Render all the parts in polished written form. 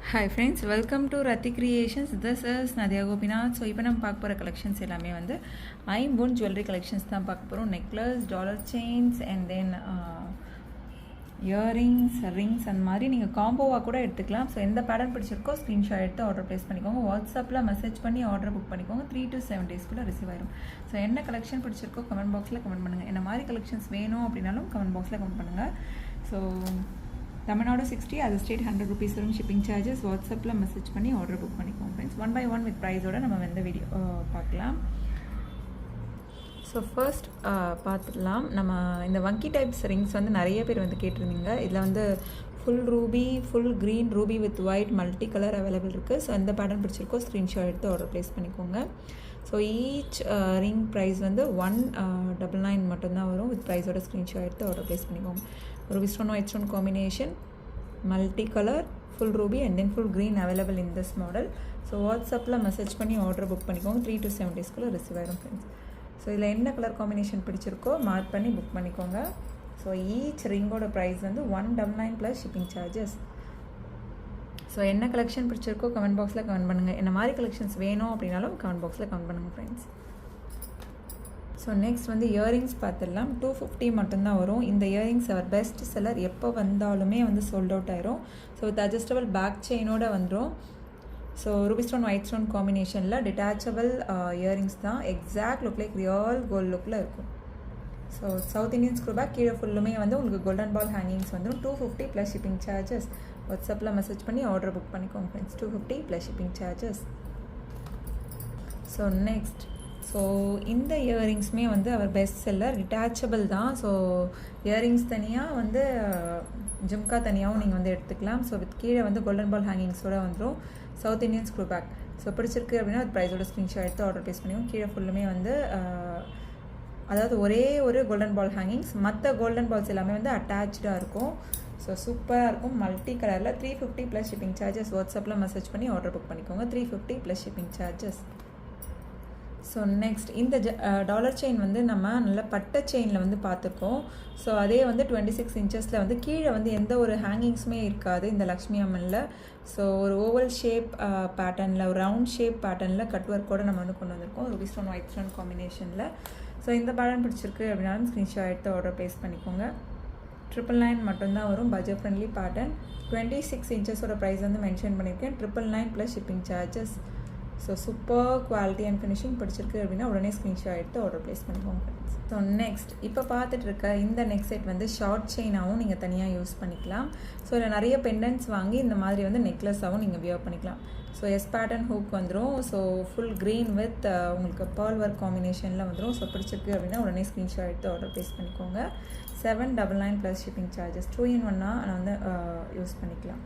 Hi friends, welcome to Rati Creations. This is Nadia Gopinath. So இப்போ நம்ம பார்க்க போகிற கலெக்ஷன்ஸ் எல்லாமே வந்து ஐம்பொன் ஜுவல்லரி கலெக்ஷன்ஸ் தான் பார்க்க போகிறோம். Necklace, dollar chains and then earrings, rings அந்த மாதிரி நீங்கள் காம்போவாக கூட எடுத்துக்கலாம். ஸோ எந்த பேட்டர்ன் பிடிச்சிருக்கோ ஸ்க்ரீன்ஷாட் எடுத்து ஆர்டர் ப்ளேஸ் பண்ணிக்கோங்க. வாட்ஸ்அப்பில் மெசேஜ் பண்ணி ஆர்டர் புக் பண்ணிக்கோங்க. 3 to 7 days கூட ரிசீவ் ஆயிடும். ஸோ என்ன கலெக்ஷன் பிடிச்சிருக்கோ கமெண்ட் பாக்ஸில் கமெண்ட் பண்ணுங்கள். என்ன மாதிரி கலெக்ஷன்ஸ் வேணும் அப்படின்னாலும் கமெண்ட் பாக்ஸில் கமெண்ட் பண்ணுங்கள். ஸோ தமிழ்நாடு 60, அது ஸ்டேட் 100 rupees வரும் ஷிப்பிங் சார்ஜஸ். வாட்ஸ்அப்பில் மெசேஜ் பண்ணி ஆர்டர் புக் பண்ணிக்கோங்க ஃப்ரெண்ட்ஸ். 1 by 1 வித் ப்ரைஸோட நம்ம வந்து வீடியோ பார்க்கலாம். ஸோ ஃபர்ஸ்ட் பார்த்துடலாம். நம்ம இந்த வங்கி டைப்ஸ் ரிங்ஸ் வந்து நிறைய பேர் வந்து கேட்டிருந்தீங்க. இதில் வந்து full Ruby, full green Ruby with white multi colour available இருக்குது. ஸோ எந்த பேட்டர்ன் பிடிச்சிருக்கோ ஸ்க்ரீன்ஷாட் எடுத்து ஆர்டர் ப்ளேஸ் பண்ணிக்கோங்க. ஸோ ஈச் ரிங் ப்ரைஸ் வந்து 199 மட்டும்தான் வரும். வித் ப்ரைஸோட ஸ்க்ரீன்ஷாட் எடுத்து ஆர்டர் ப்ளேஸ் பண்ணிக்கோங்க. Ruby stone white stone combination, multicolor, full ruby and then full green available in this model. So WhatsAppல மெசேஜ் பண்ணி ஆர்டர் புக் பண்ணிக்கோங்க. 3 to 7 days குள்ள ரிசீவ் ஆயிடும் ஃப்ரெண்ட்ஸ். ஸோ இதில் என்ன கலர் காம்பினேஷன் பிடிச்சிருக்கோ மார்க் பண்ணி புக் பண்ணிக்கோங்க. ஸோ ஈச் ரிங்கோட ப்ரைஸ் வந்து 199 ப்ளஸ் ஷிப்பிங் சார்ஜஸ். ஸோ என்ன கலெக்ஷன் பிடிச்சிருக்கோ கமெண்ட் பாக்ஸில் கமெண்ட் பண்ணுங்கள். என்ன மாதிரி கலெக்ஷன்ஸ் வேணும் அப்படின்னாலும் கமெண்ட் பாக்ஸில் கமெண்ட் பண்ணுங்கள் ஃப்ரெண்ட்ஸ். ஸோ நெக்ஸ்ட் வந்து இயரிங்ஸ் பார்த்துடலாம். 250 மட்டும்தான் வரும். இந்த இயரிங்ஸ் அவர் பெஸ்ட் செல்லர், எப்போ வந்தாலுமே வந்து சோல்ட் அவுட் ஆயிரும். ஸோ வித் அட்ஜஸ்டபிள் பேக் செயினோட வந்துடும். So ruby stone white stone காம்பினேஷனில் டிட்டாச்சபிள் இயரிங்ஸ் தான். Exact look like real gold லுக்கில் இருக்கும். So south Indian screw back கீழே ஃபுல்லுமே வந்து உங்களுக்கு கோல்டன் பால் ஹேங்கிங்ஸ் வந்துடும். 250 ப்ளஸ் ஷிப்பிங் சார்ஜஸ். வாட்ஸ்அப்பில் மெசேஜ் பண்ணி ஆர்டர் புக் பண்ணிக்கோங்க friends. 250 plus shipping charges. So next, so இந்த இயரிங்ஸுமே வந்து அவர் பெஸ்ட் செல்லர், டிட்டாச்சபிள் தான். ஸோ இயரிங்ஸ் தனியாக வந்து ஜும்கா தனியாகவும் நீங்கள் வந்து எடுத்துக்கலாம். ஸோ வித் கீழே வந்து கோல்டன் பால் ஹேங்கிங்ஸோடு வந்துடும். South Indian screw back. So பிடிச்சிருக்கு அப்படின்னா அது ப்ரைஸோட ஸ்க்ரீன்ஷாட் எடுத்து ஆர்டர் ப்ளேஸ் பண்ணிவோம். கீழே ஃபுல்லுமே வந்து அதாவது ஒரே ஒரு கோல்டன் பால் ஹேங்கிங்ஸ், மற்ற கோல்டன் பால்ஸ் எல்லாமே வந்து அட்டாச்சாக இருக்கும். ஸோ சூப்பராக இருக்கும். மல்டி கலரில் 350 ப்ளஸ் ஷிப்பிங் சார்ஜஸ். வாட்ஸ்அப்பில் மெசேஜ் பண்ணி ஆர்டர் புக் பண்ணிக்கோங்க. 350 plus shipping charges. So next, இந்த டாலர் செயின் வந்து நம்ம நல்ல பட்டை செயினில் வந்து பார்த்துருக்கோம். ஸோ அதே வந்து 26 inches வந்து கீழே வந்து எந்த ஒரு ஹேங்கிங்ஸுமே இருக்காது இந்த லக்ஷ்மி அம்மனில். ஸோ ஒரு ஓவல் ஷேப் பேட்டர்னில், ஒரு ரவுண்ட் ஷேப் பேட்டர்னில் கட் ஒர்க்கோடு நம்ம வந்து கொண்டு வந்திருக்கோம். ரூபி ஸ்டோன் ஒயிட் ஸ்டோன் காம்பினேஷனில். ஸோ இந்த பேட்டர்ன் பிடிச்சிருக்கு அப்படின்னாலும் ஸ்க்ரீன்ஷாட் எடுத்து ஆர்டர் ப்ளேஸ் பண்ணிக்கோங்க. 999 மட்டும்தான் வரும். Budget friendly pattern. 26 inches price வந்து மென்ஷன் பண்ணியிருக்கேன். 999 plus shipping charges. So super quality and finishing பிடிச்சிருக்கு அப்படின்னா உடனே ஸ்க்ரீன்ஷாட் எடுத்து ஆர்டர் ப்ளேஸ் பண்ணிக்கோங்க ஃப்ரெண்ட்ஸ். ஸோ நெக்ஸ்ட், இப்போ பார்த்துட்டு இருக்க இந்த நெக் செட் வந்து ஷார்ட் செயினாகவும் நீங்கள் தனியாக யூஸ் பண்ணிக்கலாம். ஸோ இதில் நிறைய பெண்டன்ட்ஸ் வாங்கி இந்த மாதிரி வந்து நெக்லஸாகவும் நீங்கள் வியர் பண்ணிக்கலாம். ஸோ எஸ் பேட்டர்ன் ஹூக் வந்துடும். ஸோ ஃபுல் க்ரீன் வித் உங்களுக்கு பேர்ல் ஒர்க் காம்பினேஷனில் வந்துடும். ஸோ பிடிச்சிருக்கு அப்படின்னா உடனே ஸ்க்ரீன்ஷாட் எடுத்து ஆர்டர் ப்ளேஸ் பண்ணிக்கோங்க. 799 ப்ளஸ் ஷிப்பிங் சார்ஜஸ். 2 in 1 நான் வந்து யூஸ் பண்ணிக்கலாம்.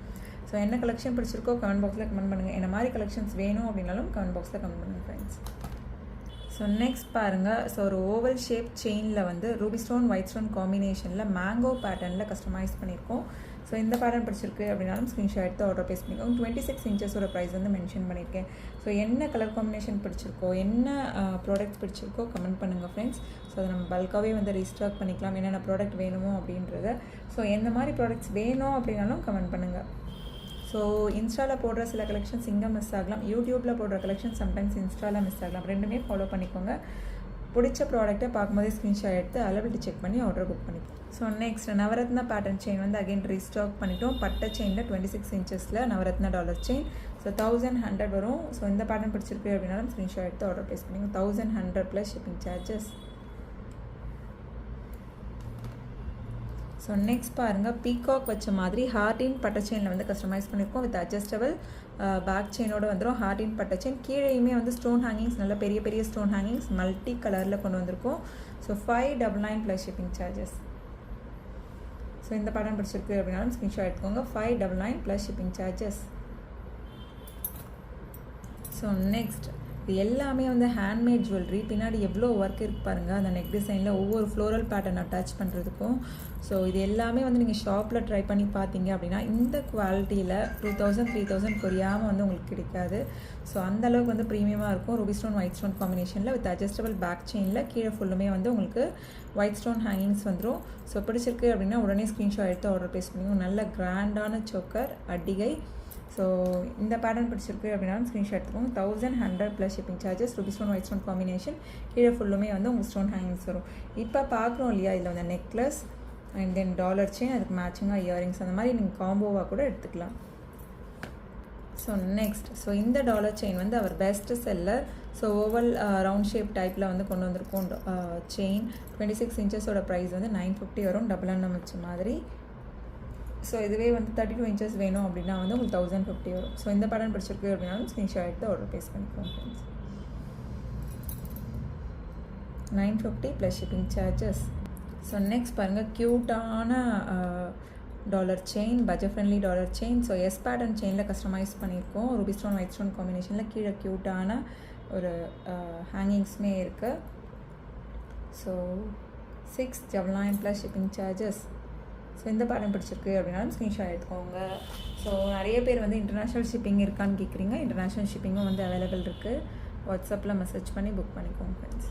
ஸோ என்ன கலெக்ஷன் பிடிச்சிருக்கோ கமெண்ட் பாக்ஸில் கமெண்ட் பண்ணுங்கள். என்ன மாதிரி கலெக்ஷன்ஸ் வேணும் அப்படின்னாலும் கமெண்ட் பாக்ஸில் கமெண்ட் பண்ணுங்கள் ஃப்ரெண்ட்ஸ். ஸோ நெக்ஸ்ட் பாருங்கள். ஸோ ஒரு ஓவல் ஷேப் செயினில் வந்து ரூபி ஸ்டோன் ஒயிட் ஸ்டோன் காம்பினேஷனில் மேங்கோ பேட்டர்னில் கஸ்டமைஸ் பண்ணியிருக்கோம். ஸோ இந்த பேட்டர்ன் பிடிச்சிருக்கு அப்படின்னாலும் ஸ்க்ரீன்ஷாட் எடுத்து ஆர்டர் ப்ளேஸ் பண்ணிக்கோங்க. 26 inches ப்ரைஸ் வந்து மென்ஷன் பண்ணியிருக்கேன். ஸோ என்ன கலர் காம்பினேஷன் பிடிச்சிருக்கோ, என்ன ப்ராடக்ட்ஸ் பிடிச்சிருக்கோ கமெண்ட் பண்ணுங்கள் ஃப்ரெண்ட்ஸ். ஸோ அதை நம்ம பல்காகவே வந்து ரீஸ்டாக் பண்ணிக்கலாம், என்னென்ன ப்ராடக்ட் வேணுமோ அப்படின்றத. ஸோ எந்த மாதிரி ப்ராடக்ட்ஸ் வேணும் அப்படின்னாலும் கமெண்ட் பண்ணுங்கள். ஸோ இன்ஸ்டாவில் போடுற சில கலெக்ஷன்ஸ் இங்கே மிஸ் ஆகலாம், யூடியூப்பில் போடுற கலெக்ஷன் சம்டைம்ஸ் இன்ஸ்டாவில் மிஸ் ஆகலாம். ரெண்டுமே ஃபாலோ பண்ணிக்கோங்க. பிடிச்ச ப்ராடக்ட்டை பார்க்கும்போதே ஸ்க்ரீன்ஷாட் எடுத்து அவைலபிலிட்டி செக் பண்ணி ஆர்டர் புக் பண்ணிக்கோங்க. So next, Navratna pattern chain வந்து அகைன் ரீஸ்டாக் பண்ணிட்டோம். பட்டை செயினில் 26 inches Navratna dollar chain. So 1100 வரும். ஸோ இந்த பேட்டர்ன் பிடிச்சிருக்கு அப்படின்னாலும் ஸ்க்ரீன்ஷாட் எடுத்து ஆர்டர் ப்ளேஸ் பண்ணிக்கோங்க. 1100 plus shipping charges. So next பாருங்கள், பீகாக் வச்ச மாதிரி ஹார்டின் பட்டை செயினில் வந்து கஸ்டமைஸ் பண்ணியிருக்கோம். வித் அட்ஜஸ்டபிள் பேக் செயினோட வந்துடும். ஹார்டின் பட்டை செயின் கீழேயுமே வந்து ஸ்டோன் ஹேங்கிங்ஸ், நல்ல பெரிய பெரிய ஸ்டோன் ஹேங்கிங்ஸ் மல்டி கலரில் கொண்டு வந்திருக்கோம். So 599 plus shipping charges. So இந்த பேட்டர்ன் பிடிச்சிருக்கு அப்படின்னாலும் ஸ்க்ரீன்ஷாட் எடுத்துக்கோங்க. 599 plus shipping charges. So next, இது எல்லாமே வந்து ஹேண்ட்மேட் ஜுவல்லரி. பின்னாடி எவ்வளோ ஒர்க் இருக்கு பாருங்கள். அந்த நெக் டிசைனில் ஒவ்வொரு ஃப்ளோரல் பேட்டர்ன் அட்டாச் பண்ணுறதுக்கும். ஸோ இது எல்லாமே வந்து நீங்கள் ஷாப்பில் ட்ரை பண்ணி பார்த்தீங்க அப்படின்னா இந்த குவாலிட்டியில் 2000 3000 குறையாமல் வந்து உங்களுக்கு கிடைக்காது. ஸோ அந்தளவுக்கு வந்து ப்ரீமியமாக இருக்கும். ரூபி ஸ்டோன் ஒயிட் ஸ்டோன் காம்பினேஷனில் வித் அட்ஜஸ்டபிள் பேக் செயினில் கீழே ஃபுல்லுமே வந்து உங்களுக்கு ஒயிட் ஸ்டோன் ஹேங்கிங்ஸ் வந்துடும். ஸோ பிடிச்சிருக்கு அப்படின்னா உடனே ஸ்க்ரீன்ஷாட் எடுத்து ஆர்டர் ப்ளேஸ் பண்ணிக்கோங்க. நல்ல கிராண்டான சோக்கர், அடிகை, ஸோ இந்த பேட்டர்ன் பிடிச்சிருக்கு அப்படின்னாலும் ஸ்க்ரீன்ஷாட் எடுத்துக்கோங்க. 1100 plus shipping charges. Ruby stone white stone combination. கீழே ஃபுல்லுமே வந்து உங்களுக்கு ஸ்டோன் ஹேங்கிங்ஸ் வரும். இப்போ பார்க்குறோம் இல்லையா, இதில் வந்து necklace and then dollar chain, அதுக்கு மேட்சிங்காக இயரிங்ஸ், அந்த மாதிரி நீங்கள் காம்போவாக கூட எடுத்துக்கலாம். ஸோ நெக்ஸ்ட், ஸோ இந்த டாலர் செயின் வந்து our best seller. So oval round shape டைப்பில் வந்து கொண்டு வந்திருக்கோம். செயின் 26 இன்ச்சஸோட ப்ரைஸ் வந்து 950 வரும், டபுள் அண்ணம் வச்ச மாதிரி. ஸோ இதுவே வந்து 32 இன்ச்சஸ் வேணும் அப்படின்னா வந்து உங்களுக்கு 1050 வரும். ஸோ இந்த பேட்டர்ன் பிடிச்சிருக்கு அப்படின்னாலும் ஸ்க்ரீன்ஷாட் எடுத்து ஆர்டர் ப்ளேஸ் பண்ணிக்கோங்க friends. 950 plus shipping charges. So next பாருங்கள், க்யூட்டான dollar chain, budget friendly dollar chain. So S pattern செயினில் கஸ்டமைஸ் பண்ணியிருக்கோம். ரூபி ஸ்டோன் ஒயிட் ஸ்டோன் காம்பினேஷனில் கீழே க்யூட்டான ஒரு ஹேங்கிங்ஸுமே இருக்குது. So 699 plus shipping charges. So இந்த பேட்டர்ன் பிடிச்சிருக்கு அப்படின்னாலும் ஸ்க்ரீன்ஷாட் எடுத்துக்கோங்க. ஸோ நிறைய பேர் வந்து இன்டர்நேஷ்னல் ஷிப்பிங் இருக்கான்னு கேட்குறீங்க. இன்டர்நேஷ்னல் ஷிப்பிங்கும் வந்து அவைலபிள் இருக்குது. வாட்ஸ்அப்பில் மெசேஜ் பண்ணி புக் பண்ணிக்கோங்க ஃப்ரெண்ட்ஸ்.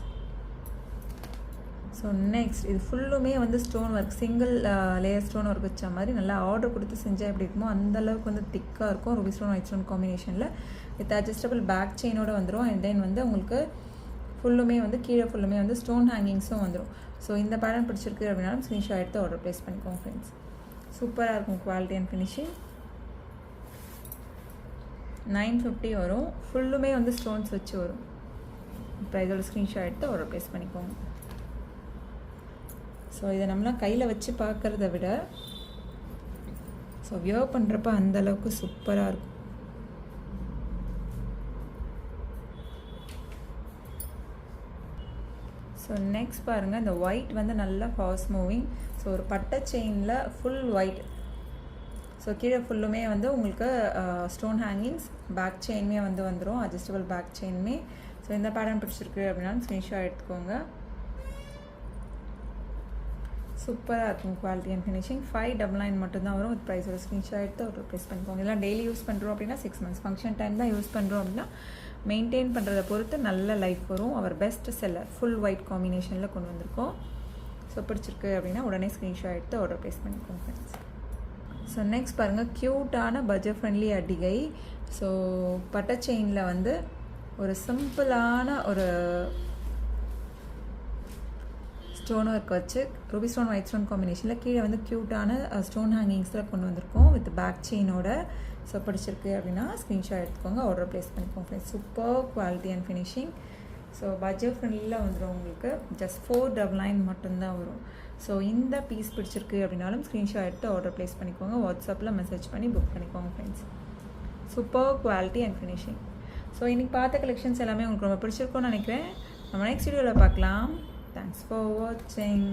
ஸோ நெக்ஸ்ட், இது ஃபுல்லுமே வந்து stone work, single layer stone work வச்ச மாதிரி நல்லா ஆர்டர் கொடுத்து செஞ்சால் எப்படி இருக்குமோ அந்தளவுக்கு வந்து திக்காக இருக்கும். ரூபி ஸ்டோன் ஒயிட் ஸ்டோன் காம்பினேஷனில் வித் அட்ஜஸ்டபிள் பேக் செயினோடு வந்துடும். அண்ட் தென் வந்து உங்களுக்கு ஃபுல்லுமே வந்து கீழே ஃபுல்லுமே வந்து ஸ்டோன் ஹேங்கிங்ஸும் வந்துடும். ஸோ இந்த பேட்டர்ன் பிடிச்சிருக்கு அப்படின்னாலும் ஸ்க்ரீன்ஷாட் எடுத்து ஆர்டர் ப்ளேஸ் பண்ணிக்கோங்க ஃப்ரெண்ட்ஸ். சூப்பராக இருக்கும் குவாலிட்டி அண்ட் ஃபினிஷிங். 950 வரும். ஃபுல்லுமே வந்து ஸ்டோன்ஸ் வச்சு வரும். இப்போ இதோட ஸ்க்ரீன்ஷாட் எடுத்து ஆர்டர் ப்ளேஸ் பண்ணிக்கோங்க. ஸோ இதை நம்மளாம் கையில் வச்சு பார்க்குறத விட ஸோ வியர் பண்ணுறப்ப அந்தளவுக்கு சூப்பராக இருக்கும். ஸோ நெக்ஸ்ட் பாருங்கள், இந்த ஒயிட் வந்து நல்லா ஃபாஸ்ட் மூவிங். ஸோ ஒரு பட்டை செயினில் ஃபுல் ஒயிட். ஸோ கீழே ஃபுல்லுமே வந்து உங்களுக்கு ஸ்டோன் ஹேங்கிங்ஸ், பேக் செயினுமே வந்து வந்துடும், அட்ஜஸ்டபிள் பேக் செயினுமே. ஸோ இந்த பேட்டர்ன் பிடிச்சிருக்கு அப்படின்னாலும் ஸ்க்ரீன்ஷாட் எடுத்துக்கோங்க. சூப்பராக இருக்கும் குவாலிட்டி அண்ட் ஃபினிஷிங். 599 மட்டும்தான் வரும். வித் ப்ரைஸோட ஸ்க்ரீன்ஷாட் எடுத்து ஒரு ப்ளேஸ் பண்ணிக்கோங்க. இல்லை டெய்லி யூஸ் பண்ணுறோம் அப்படின்னா 6 months ஃபங்க்ஷன் டைம் தான் யூஸ் பண்ணுறோம் அப்படின்னா மெயின்டைன் பண்ணுறதை பொறுத்து நல்ல லைஃப் வரும். அவர் பெஸ்ட் செல்லர் ஃபுல் ஒயிட் காம்பினேஷனில் கொண்டு வந்திருக்கோம். ஸோ பிடிச்சிருக்கு அப்படின்னா உடனே ஸ்க்ரீன்ஷாட் எடுத்து ஆர்டர் ப்ளேஸ் பண்ணிக்கோங்க ஃப்ரெண்ட்ஸ். ஸோ நெக்ஸ்ட் பாருங்கள், க்யூட்டான பட்ஜெட் ஃப்ரெண்ட்லி அடிகை. ஸோ பட்டை செயினில் வந்து ஒரு சிம்பிளான ஒரு ஸ்டோன் ஒர்க் வச்சு ரூபி ஸ்டோன் ஒயிட் ஸ்டோன் காம்பினேஷனில் கீழே வந்து க்யூட்டான ஸ்டோன் ஹேங்கிங்ஸில் கொண்டு வந்திருக்கோம் வித் பேக் செயினோட. ஸோ பிடிச்சிருக்கு அப்படின்னா ஸ்க்ரீன்ஷாட் எடுத்துக்கோங்க, ஆர்டர் ப்ளேஸ் பண்ணிக்கோங்க friends. Super quality and finishing. So budget ஃப்ரெண்ட்லியில் வந்துடும். உங்களுக்கு ஜஸ்ட் 499 மட்டும்தான் வரும். ஸோ இந்த பீஸ் பிடிச்சிருக்கு அப்படின்னாலும் ஸ்க்ரீன்ஷாட் எடுத்து ஆர்டர் ப்ளேஸ் பண்ணிக்கோங்க. வாட்ஸ்அப்பில் மெசேஜ் பண்ணி புக் பண்ணிக்கோங்க friends. Super quality and finishing. So இன்றைக்கி பார்த்த கலெக்ஷன்ஸ் எல்லாமே உங்களுக்கு ரொம்ப பிடிச்சிருக்கும்னு நினைக்கிறேன். நம்ம நெக்ஸ்ட் வீடியோவில் பார்க்கலாம். Thanks for watching.